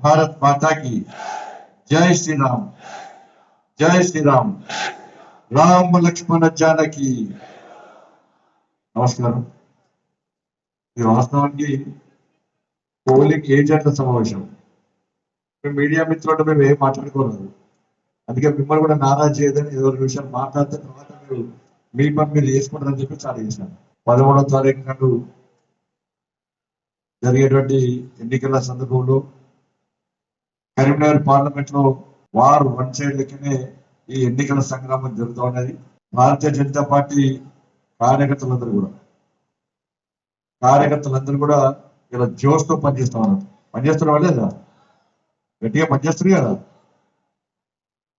भारत माता की जय श्री राम, जय श्री राम, राम लक्ष्मण जानकी। నమస్కారం. ఈ వాస్తవానికి పోలింగ్ ఏజెంట్ల సమావేశం. మీడియా మిత్రులు మేము ఏం మాట్లాడుకోలేదు, అందుకే మిమ్మల్ని కూడా నారాజు చేయదని ఏదో విషయాలు మాట్లాడితే తర్వాత మీరు మీ పని మీరు చేసుకుంటారని చెప్పి చాలా చేశాను. 13వ తారీఖు నాడు జరిగేటువంటి ఎన్నికల సందర్భంలో కరీంనగర్ పార్లమెంట్ లో వార్ వన్ సైడ్ లెక్కనే ఈ ఎన్నికల సంగ్రామం జరుగుతూ ఉన్నది. భారతీయ జనతా పార్టీ కార్యకర్తలందరూ కూడా ఇలా జోష్తో పనిచేస్తా ఉన్నారు. పనిచేస్తున్న వాళ్ళే కదా, గట్టిగా పనిచేస్తారు కదా,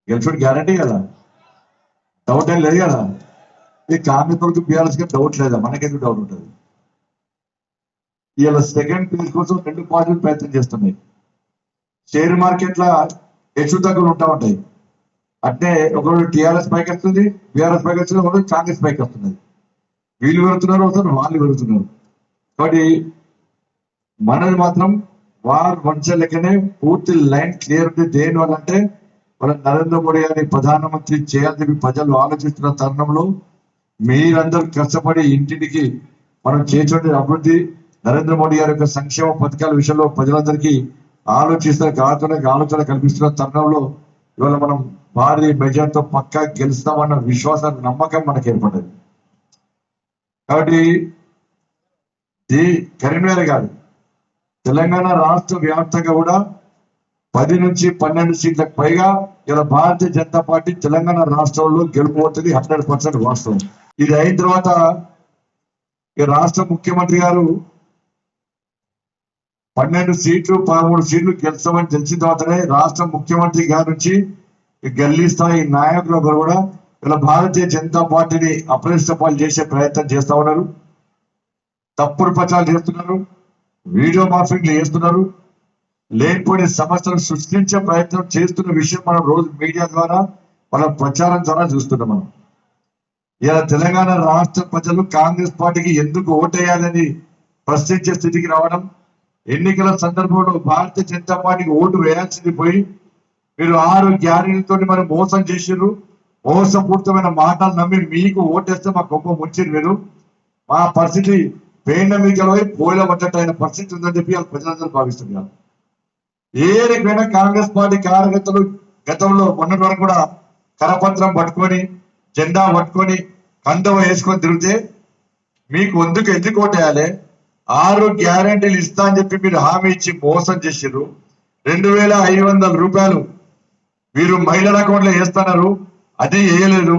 గెలిచుడు గ్యారంటీ కదా, డౌట్ ఏం లేదు కదా. ఈ కాంగ్రెస్ వాళ్ళకి బీఆర్ఎస్ కి డౌట్ లేదా, మనకెందుకు డౌట్ ఉంటుంది. ఇలా సెకండ్ ప్లేస్ కోసం 2 పార్టీలు ప్రయత్నం చేస్తున్నాయి. షేర్ మార్కెట్ లా హెచ్చు తగ్గులు ఉంటా ఉంటాయి. అంటే ఒకరోజు టీఆర్ఎస్ పైకి వస్తుంది, బీఆర్ఎస్ పైకి వస్తుంది, ఒకరోజు కాంగ్రెస్ పైకి వస్తున్నది. వీళ్ళు పెరుగుతున్నారు, ఒకసారి వాళ్ళు పెరుగుతున్నారు. కాబట్టి మనది మాత్రం వార్ వంచ లెక్కనే పూర్తి లైన్ క్లియర్ ఉంది. దేని వల్ల అంటే మన నరేంద్ర మోడీ గారిని ప్రధానమంత్రి చేయాలని చెప్పి ప్రజలు ఆలోచిస్తున్న తరుణంలో మీరందరూ కష్టపడి ఇంటింటికి మనం చేసేటువంటి అభివృద్ధి, నరేంద్ర మోడీ గారి యొక్క సంక్షేమ పథకాల విషయంలో ప్రజలందరికీ ఆలోచన కల్పిస్తున్న తరుణంలో ఇవాళ మనం భారీ మెజార్టీతో పక్కా గెలుస్తామన్న విశ్వాసం, నమ్మకం మనకు ఏర్పడ్డది. కాబట్టి కరీంనగర్ కాదు, తెలంగాణ రాష్ట్ర వ్యాప్తంగా కూడా 10 నుంచి 12 సీట్లకు పైగా ఇలా భారతీయ జనతా పార్టీ తెలంగాణ రాష్ట్రంలో గెలుపుతుంది. 100% వాస్తవం. ఇది అయిన తర్వాత ఈ రాష్ట్ర ముఖ్యమంత్రి గారు 12 సీట్లు 13 సీట్లు గెలుస్తామని తెలిసిన తర్వాతనే రాష్ట్ర ముఖ్యమంత్రి గారి నుంచి గల్లీ స్థాయి నాయకులు కూడా ఇలా భారతీయ జనతా పార్టీని అప్రతిష్టపాలు చేసే ప్రయత్నం చేస్తా ఉన్నారు. తప్పుడు ప్రచారాలు చేస్తున్నారు, వీడియో మార్ఫింగ్లు చేస్తున్నారు, లేనిపోయిన సమస్యలు సృష్టించే ప్రయత్నం చేస్తున్న విషయం మనం రోజు మీడియా ద్వారా మన ప్రచారం ద్వారా చూస్తున్నాం. మనం ఇలా తెలంగాణ రాష్ట్ర ప్రజలు కాంగ్రెస్ పార్టీకి ఎందుకు ఓటేయాలని ప్రశ్నించే స్థితికి రావడం, ఎన్నికల సందర్భంలో భారతీయ జనతా పార్టీకి ఓటు వేయాల్సింది పోయి మీరు 6 గ్యారెంటీలతో మనం మోసం చేసిర్రు, మోసపూరితమైన మాటలు నమ్మి మీకు ఓటేస్తే మా గొప్ప ముంచిరు. మీరు మా పరిస్థితి పేండ మీకలపై పోయిల పడ్డట్టు అయిన పరిస్థితి ఉందని చెప్పి వాళ్ళు ప్రజలందరూ భావిస్తున్నారు. ఏ రకమైన కాంగ్రెస్ పార్టీ కార్యకర్తలు గతంలో మొన్నటి వరకు కూడా కరపత్రం పట్టుకొని జెండా పట్టుకొని కందవ వేసుకొని తిరిగితే మీకు ఎందుకు ఓటేయాలి? 6 గ్యారెంటీలు ఇస్తా అని చెప్పి మీరు హామీ ఇచ్చి మోసం చేసిర్రు. 2500 రూపాయలు మీరు మహిళల అకౌంట్లో వేస్తున్నారు, అది వేయలేదు.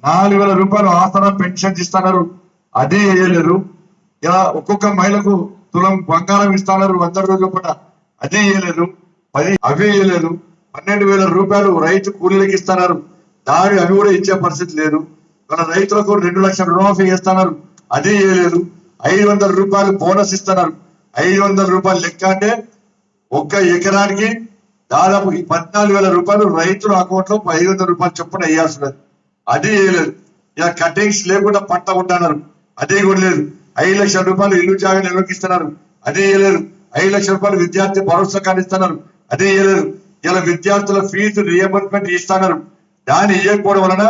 4000 రూపాయలు ఆసరా పెన్షన్ ఇస్తున్నారు, అది వేయలేదు. ఇలా ఒక్కొక్క మహిళకు తులం బంగారం ఇస్తున్నారు 100 రోజుల పాట, అది వేయలేదు. అవి వేయలేదు. 12,000 రూపాయలు రైతు కూలీలకు ఇస్తున్నారు, అవి కూడా ఇచ్చే పరిస్థితి లేదు. మన రైతులకు 2 లక్షల రుణమాఫీ చేస్తున్నారు, అది వేయలేదు. 500 రూపాయలు బోనస్ ఇస్తున్నారు. 500 రూపాయలు లెక్క అంటే ఒక్క ఎకరానికి దాదాపు 14,000 రూపాయలు రైతుల అకౌంట్ లో 500 రూపాయలు చొప్పున వేయాల్సి ఉన్నది, అది వేయలేదు. ఇలా కటింగ్స్ లేకుండా పంట ఉంటున్నారు, అదే కూడా లేదు. 5 లక్షల రూపాయలు ఇల్లు జాగా నిర్వహిస్తున్నారు, అదే వేయలేదు. 5 లక్షల రూపాయలు విద్యార్థి భరోసా కార్డు ఇస్తున్నారు, అదే వేయలేదు. ఇలా విద్యార్థుల ఫీజు రియంబర్స్మెంట్ ఇస్తున్నారు, దాన్ని ఇవ్వకపోవడం వలన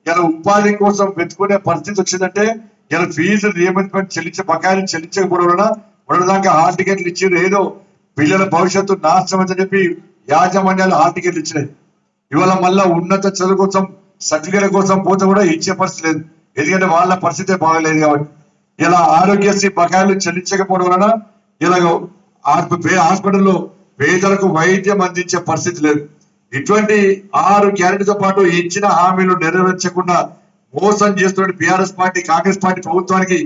ఇలా ఉపాధి కోసం వెతుకునే పరిస్థితి వచ్చిందంటే ఇలా ఫీజు రియంబర్స్మెంట్ బకాయిలు చెల్లించకపోవడం వలన మొదటిదాకా హాల్ టికెట్లు ఇచ్చారు. ఏదో పిల్లల భవిష్యత్తు నాశనం అని చెప్పి యాజమాన్యాలు హాల్ టికెట్లు ఇచ్చినాయి. ఇవాళ మళ్ళా ఉన్నత చదువు కోసం సర్టిఫికేట్ కోసం పోతే కూడా ఇచ్చే పరిస్థితి లేదు, ఎందుకంటే వాళ్ళ పరిస్థితే బాగలేదు. కాబట్టి ఇలా ఆరోగ్యశ్రీ బకాయిలు చెల్లించకపోవడం వలన ఇలా హాస్పిటల్లో పేదలకు వైద్యం అందించే పరిస్థితి లేదు. ఇటువంటి 6 గ్యారెంటీతో పాటు ఇచ్చిన హామీలు నెరవేర్చకుండా మోసం చేస్తున్న బీఆర్ఎస్ పార్టీ కాంగ్రెస్ పార్టీ ప్రభుత్వానికి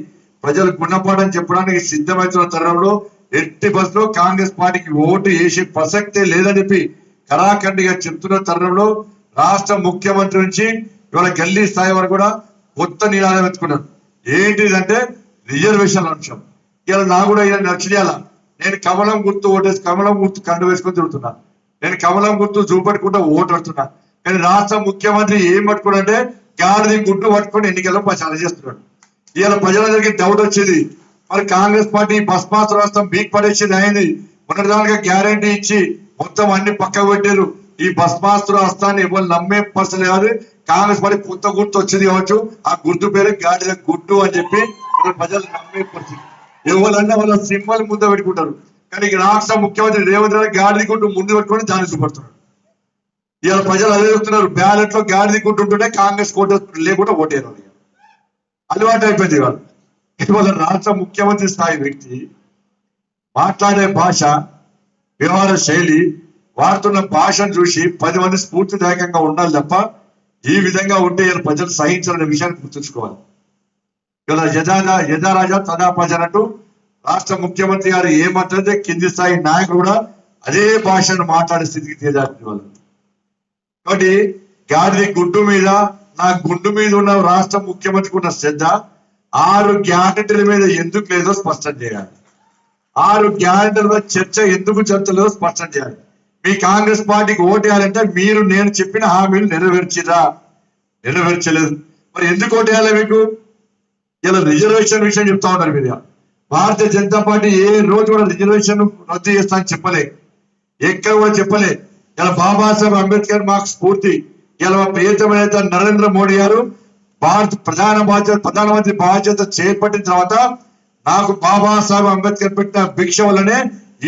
ప్రజలు గుణపాఠం చెప్పడానికి సిద్ధమవుతున్న తరుణంలో ఎట్టి బస్సులో కాంగ్రెస్ పార్టీకి ఓటు వేసే ప్రసక్తే లేదని చెప్పి కరాఖండిగా చెప్తున్న తరుణంలో రాష్ట్ర ముఖ్యమంత్రి నుంచి ఇవాళ గల్లీ స్థాయి వరకు కూడా కొత్త నినాదం ఎత్తుకున్నారు. ఏంటిదంటే రిజర్వేషన్ అంశం. ఇలా నా కూడా ఇలా నచ్చియాల, నేను కమలం గుర్తు ఓటేసి కమలం గుర్తు కండు వేసుకొని తిరుగుతున్నా, నేను కమలం గుర్తు చూపెట్టుకుంటూ ఓటు పడుతున్నా. కానీ రాష్ట్ర ముఖ్యమంత్రి ఏం పట్టుకున్నాడంటే గాడిది గుడ్డు పట్టుకొని ఎన్నికల్లో ప్రచారం చేస్తున్నాడు. ఇవాళ ప్రజలందరికీ డౌట్ వచ్చేది, మరి కాంగ్రెస్ పార్టీ బస్మాస్ రాష్ట్రం బీక్ పడేసేది అయింది, మొన్నటిదానిగా గ్యారంటీ ఇచ్చి మొత్తం అన్ని పక్కకు పెట్టారు. ఈ భస్మాస్త్ర హస్తాన్ని ఎవరు నమ్మే పరిస్థితి కాదు. కాంగ్రెస్ పార్టీ కొత్త గుర్తు వచ్చింది కావచ్చు, ఆ గుర్తు పేరు గాడిద గుడ్డు అని చెప్పి ప్రజలు నమ్మే పరిస్థితి. ఎవరన్నా వాళ్ళ సింబల్ ముందు పెట్టుకుంటారు, కానీ రాష్ట్ర ముఖ్యమంత్రి రేవంత్ రెడ్డి గాడిద గుడ్డు ముందు పెట్టుకొని దాన్ని చూపడుతున్నారు. ఇవాళ ప్రజలు అదే చెప్తున్నారు, బ్యాలెట్ లో గాడిద గుడ్డు ఉంటుంటే కాంగ్రెస్ కోట లేకుండా ఓటేరు. అలవాటు అయిపోయింది. ఇవాళ రాష్ట్ర ముఖ్యమంత్రి స్థాయి వ్యక్తి మాట్లాడే భాష, వ్యవహార శైలి, వాడుతున్న భాషను చూసి 10 మంది స్ఫూర్తిదాయకంగా ఉండాలి తప్ప ఈ విధంగా ఉంటే ప్రజలు సహించాలనే విషయాన్ని గుర్తుంచుకోవాలి. ఇలా యథారాజా తదా ప్రజ అన్నట్టు రాష్ట్ర ముఖ్యమంత్రి గారు ఏమంటే కింది స్థాయి నాయకులు కూడా అదే భాషను మాట్లాడే స్థితికి తీరాల్సిన వాళ్ళు. కాబట్టి గాడి గుడ్డు మీద, నా గుండు మీద ఉన్న రాష్ట్ర ముఖ్యమంత్రికి ఉన్న శ్రద్ధ 6 గ్యారెంటీల మీద ఎందుకు లేదో స్పష్టం చేయాలి. 6 గ్యారెంటీల చర్చ ఎందుకు జరుగుతుందో స్పష్టం చేయాలి. మీ కాంగ్రెస్ పార్టీకి ఓటేయాలంటే మీరు నేను చెప్పిన హామీలు నెరవేర్చలేదు. మరి ఎందుకు ఓటేయాలి మీకు? ఇలా రిజర్వేషన్ విషయం చెప్తా ఉన్నారు మీరు. భారతీయ జనతా పార్టీ ఏ రోజు కూడా రిజర్వేషన్ రద్దు చేస్తా అని చెప్పలే, ఎక్కడ కూడా చెప్పలే. ఇలా బాబాసాహెబ్ అంబేద్కర్ మాకు స్ఫూర్తి. ఇలా ప్రియతమ నేత నరేంద్ర మోడీ గారు భారత ప్రధానమంత్రి బాధ్యత చేపట్టిన తర్వాత నాకు బాబాసాహెబ్ అంబేద్కర్ పెట్టిన భిక్ష వల్లనే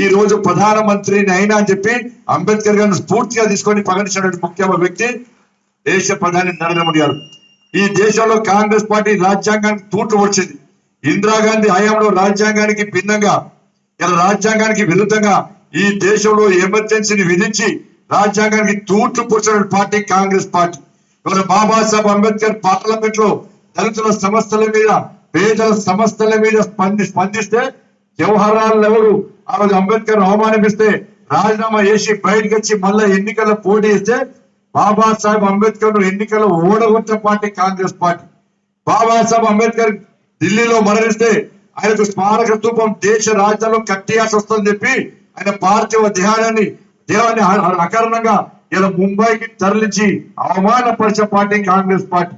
ఈ రోజు ప్రధానమంత్రిని అయినా అని చెప్పి అంబేద్కర్ గారిని స్ఫూర్తిగా తీసుకొని ప్రకటించిన ముఖ్యమైన వ్యక్తి దేశ ప్రధాని నరేంద్ర మోడీ గారు. ఈ దేశంలో కాంగ్రెస్ పార్టీ రాజ్యాంగానికి తూట్లు వచ్చింది. ఇందిరాగాంధీ హయాంలో రాజ్యాంగానికి భిన్నంగా, ఇలా రాజ్యాంగానికి విరుద్ధంగా ఈ దేశంలో ఎమర్జెన్సీని విధించి రాజ్యాంగానికి తూట్లు పొడిచిన పార్టీ కాంగ్రెస్ పార్టీ. ఇవాళ బాబాసాహెబ్ అంబేద్కర్ పార్లమెంట్ లో దళితుల సమస్యల మీద, పేదల సమస్యల మీద స్పందిస్తే జవహర్లాల్ నెహ్రూ ఆ రోజు అంబేద్కర్ అవమానిస్తే రాజీనామా చేసి బయటకు వచ్చి మళ్ళా ఎన్నికల్లో పోటీ చేస్తే బాబాసాహెబ్ అంబేద్కర్ ఎన్నికల్లో ఓడగొట్టిన పార్టీ కాంగ్రెస్ పార్టీ. బాబాసాహెబ్ అంబేద్కర్ ఢిల్లీలో మరణిస్తే ఆయనకు స్మారక స్తూపం దేశ రాజధానిలో కట్టేయాల్సి వస్తుందని చెప్పి ఆయన పార్థివ దేహాన్ని అకారణంగా ఇలా ముంబైకి తరలించి అవమానపరిచే పార్టీ కాంగ్రెస్ పార్టీ.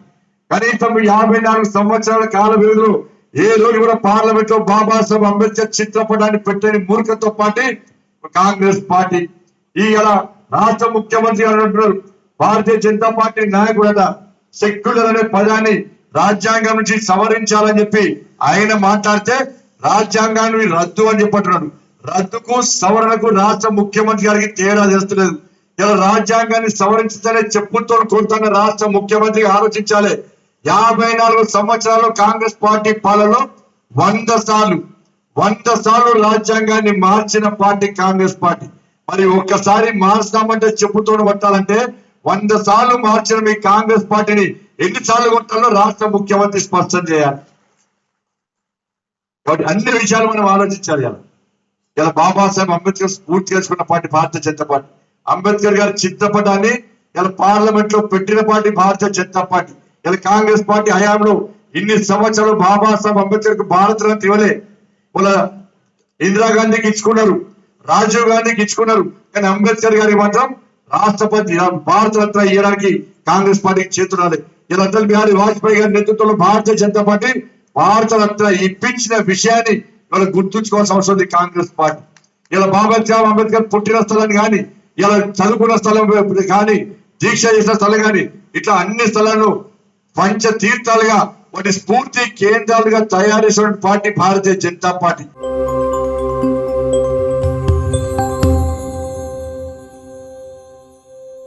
కనీసం 54 సంవత్సరాల కాల వ్యవధిలో ఏ రోజు కూడా పార్లమెంట్ లో బాబాసాహెబ్ అంబేద్కర్ చిత్రపటాన్ని పెట్టని మూర్ఖతో పార్టీ కాంగ్రెస్ పార్టీ. ఈ ఇలా రాష్ట్ర ముఖ్యమంత్రి అంటున్నారు భారతీయ జనతా పార్టీ నాయకుడు సెక్యులర్ అనే పదాన్ని రాజ్యాంగం నుంచి సవరించాలని చెప్పి ఆయన మాట్లాడితే రాజ్యాంగాన్ని రద్దు అని చెప్పంటున్నాడు. రద్దుకు సవరణకు రాష్ట్ర ముఖ్యమంత్రి గారికి తేడా చేస్తలేదు. ఇలా రాజ్యాంగాన్ని సవరించాలనే చెప్పుతో కోరుతున్న రాష్ట్ర ముఖ్యమంత్రి ఆలోచించాలి. 54 సంవత్సరాలు కాంగ్రెస్ పార్టీ పాలనలో 100 సార్లు రాజ్యాంగాన్ని మార్చిన పార్టీ కాంగ్రెస్ పార్టీ. మరి ఒక్కసారి మార్చుదామంటే చెప్పుతో కొట్టాలంటే 100 సార్లు మార్చిన మీ కాంగ్రెస్ పార్టీని ఎన్నిసార్లు కొట్టాలో రాష్ట్ర ముఖ్యమంత్రి స్పష్టం చేయాలి. కాబట్టి అన్ని విషయాలు మనం ఆలోచించాలి. ఇలా బాబాసాహెబ్ అంబేద్కర్ స్ఫూర్తి చేసుకున్న పార్టీ భారతీయ జనతా పార్టీ. అంబేద్కర్ గారి చిత్రపటాన్ని ఇలా పార్లమెంట్ లో పెట్టిన పార్టీ భారతీయ జనతా పార్టీ. ఇలా కాంగ్రెస్ పార్టీ హయాంలో ఇన్ని సంవత్సరాలు బాబాసాహెబ్ అంబేద్కర్ కు భారత రత్న ఇవ్వలే. వాళ్ళ ఇందిరాగాంధీకి ఇచ్చుకున్నారు, రాజీవ్ గాంధీకి ఇచ్చుకున్నారు, కానీ అంబేద్కర్ గారికి మాత్రం రాష్ట్రపతి భారత రత్న ఇవ్వడానికి కాంగ్రెస్ పార్టీకి చేతురాలి. ఇలా అటల్ బిహారీ వాజ్పేయి గారి నేతృత్వంలో భారతీయ జనతా పార్టీ భారత రత్న ఇప్పించిన విషయాన్ని ఇవాళ గుర్తుంచుకోవాల్సిన అవసరం ఉంది కాంగ్రెస్ పార్టీ. ఇలా బాబాసాహెబ్ అంబేద్కర్ పుట్టిన స్థలాన్ని కానీ, ఇలా చదువుకున్న స్థలం కానీ, దీక్ష చేసిన స్థలం కానీ, ఇట్లా అన్ని స్థలాలను పంచ తీర్థాలుగా వాటి స్ఫూర్తి కేంద్రాలుగా తయారు చేసిన పార్టీ భారతీయ జనతా పార్టీ.